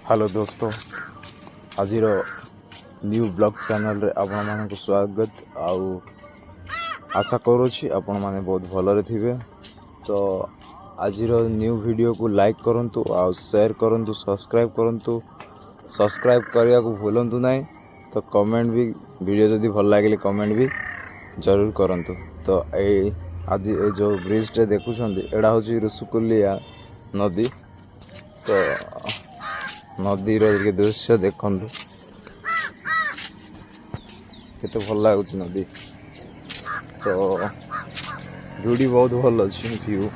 Hello दोस्तों, आज new blog channel रे आपण मानक स्वागत। आशा करुँची आपण माने बहुत भलरे थिबे। तो आज न्यू वीडियो को लाइक करंतु आ शेयर करंतु, सब्सक्राइब करंतु। सब्सक्राइब करिया को भूलंतु नहीं। तो कमेंट भी वीडियो जदि भल लगे कमेंट भी जरूर करंतु। तो आज ये जो ब्रिज टे देखुछंदी एडा होची ऋषिकुलिया नदी। तो नदी रे दृश्य देखंतु केते भल लागुच नदी। तो ब्यूटी बहुत भल अच्छी व्यू।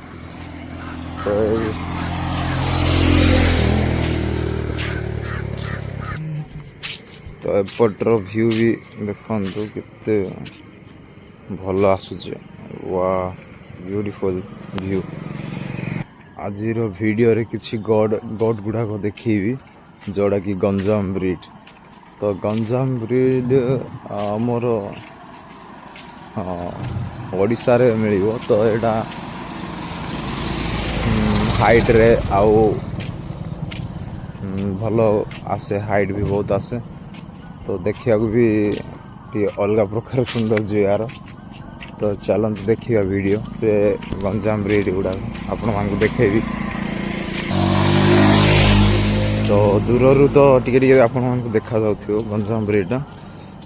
तो एपटर व्यू भी देखंतु केते भल आसुचे। वाह, ब्यूटीफुल व्यू। आज वीडियो रे किछि गड गुड़ाक देखी जोड़ा कि गंजाम ब्रिज। तो गंजाम ब्रिज आमर ओडिशा रे मिलिबो। तो एटा हाइट रे आउ भल आसे, हाइट भी बहुत आसे। तो देखिया को भी अलग प्रकार सुंदर जो यार। तो चलते देखिए वीडियो से गंजाम ब्रिज गुड़ा आपण मानक देखेबी। तो दूर तो टिके आपण मानक देखा जाउथियो गंजाम ब्रिज।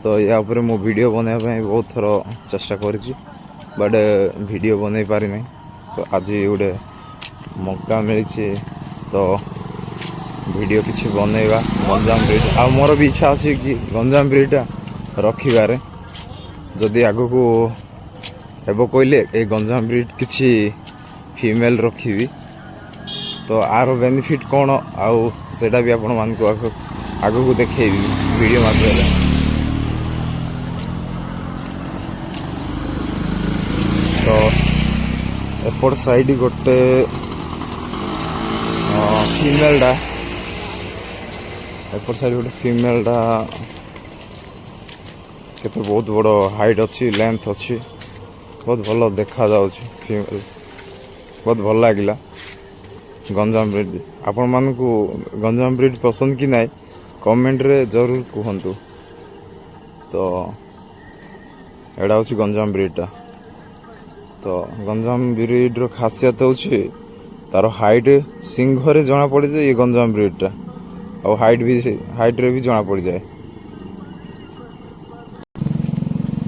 तो या ऊपर मो वीडियो बनाबे बहुत थर चेष्टा करिछि, बट वीडियो बनै पारि नै। तो आज गोटे मौका मिली तो वीडियो किछि बनैबा गंजाम ब्रिज। आ मोर भी इच्छा अछि कि गंजाम ब्रिजटा रखिबारे, जदि आगो को एबो कहले ए गंजाम ब्रिज किछि फीमेल रखिबी। तो आर बेनिफिट कौन आउ सेटा भी आपण मान को आगो को देखेबी वीडियो माध्यम। तो एपट साइड गोटे फीमेल डा, एपट साइड गोटे फीमेल डा केते बहुत बड़ हाइट अच्छी, लेंथ अच्छी, बहुत भल देखा जाउछि। फीमेल बहुत भल लागिला गंजाम ब्रिज। आपण मानकु गंजाम ब्रिज पसंद कि नाई कमेंट रे जरूर कहंतु। तो एडा होछि गंजाम ब्रिज टा। तो गंजाम ब्रिज रो खासियत होछि तार हाइट सिंह रे जना पड़े जे ये गंजाम ब्रिज टा, और हाइट रे भी जना पड़ जाए।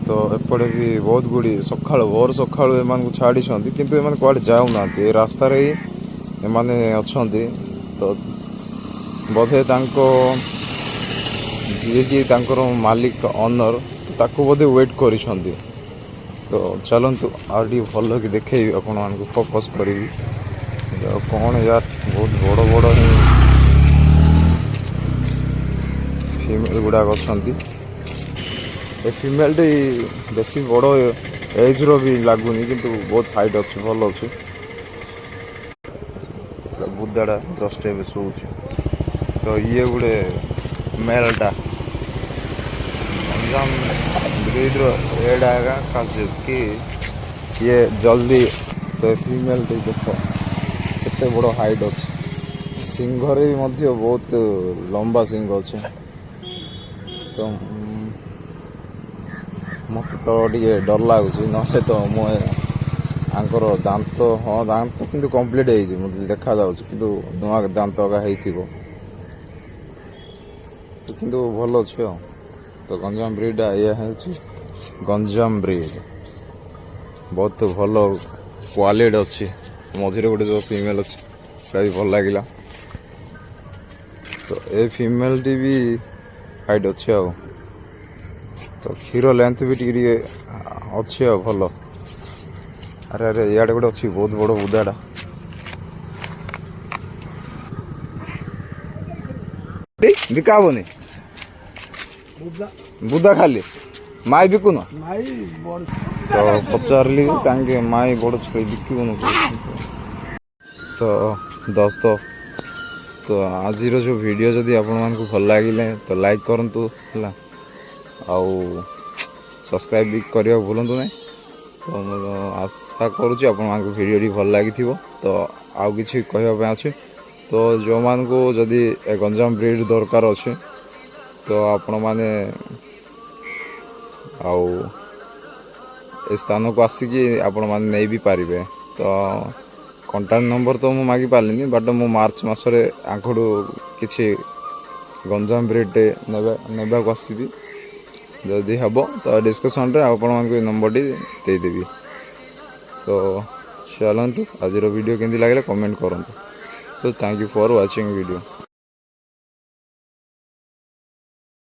तो एपटे भी बहुत गुड़ी सकाल भोर सकाल एम छाड़ी किंतु एम कड़े जाऊ ना, रास्तार ही एमाने अच्छी। तो बोधे जी तांकर मालिक ऑनर ताको बोधे वेट करिसंदी। तो चलंतु आर डी भल कि देखे आपण मान को फोकस करी। कौन यार बहुत बड़ बड़ फीमेल गुड़ाक अच्छी। ए फीमेल टी बेसी बड़ एज रो भी लगुनि, किंतु बहुत हाइट अच्छी, भल अच्छी। बुदाड़ा जस्ट ए शोच। तो ये गोटे मेलटा गंजाम ब्रिज एडा कि ये जल्दी। तो फीमेल टी देख केते बड़ हाइट अच्छी, सिंह रे भी मध्य बहुत लंबा सिंह अच्छे। तो मत तो टे डर लगुच ना, तो मुझर दांत हाँ दांत किंतु कंप्लीट होती देखा जाऊँ, किंतु नुआ दांत हो किंतु भल अच्छे। तो गंजाम ब्रिज ये गंजाम ब्रिज बहुत भल क्वालिटी अच्छी। मझे गोटे जो फीमेल अच्छी भी भल लगिला। तो ए फीमेल टी भी हाइट अच्छे। तो क्षीर लेंथ भी टी अच्छी भल। अरे अरे इे गोटे अच्छी बहुत बड़ बुदाटा। बिका हेनी बुदा खाली माई बिकुन। तो पचारि माई बड़ छुई बिकुन। तो दोस्त, तो आज जो वीडियो जदि आपण मान को भल लगिले तो लाइक करंतु हला, आउ सब्सक्राइब भी करिया भूलंतु नहीं। तो आशा करुँच आप भिडियो भल लगी। तो आउ कि कहवाई अच्छे तो जो मान को जदि गंजाम ब्रीड दरकार अच्छे तो आपण मैंने आउ ए स्थान को आसिकी आपण मैंने नहीं भी पारे तो कॉन्टैक्ट नंबर तो मुझे मागी पार्ली बट मु मार्च मसरे आगु किसी गंजाम ब्रीड नेबा को आसबि जदि हम तो डिस्कसन रे आपण मानक नंबर टी देदेवी तो चलतु आज वीडियो केमती लगे कमेंट करूँ तो thank you for watching video.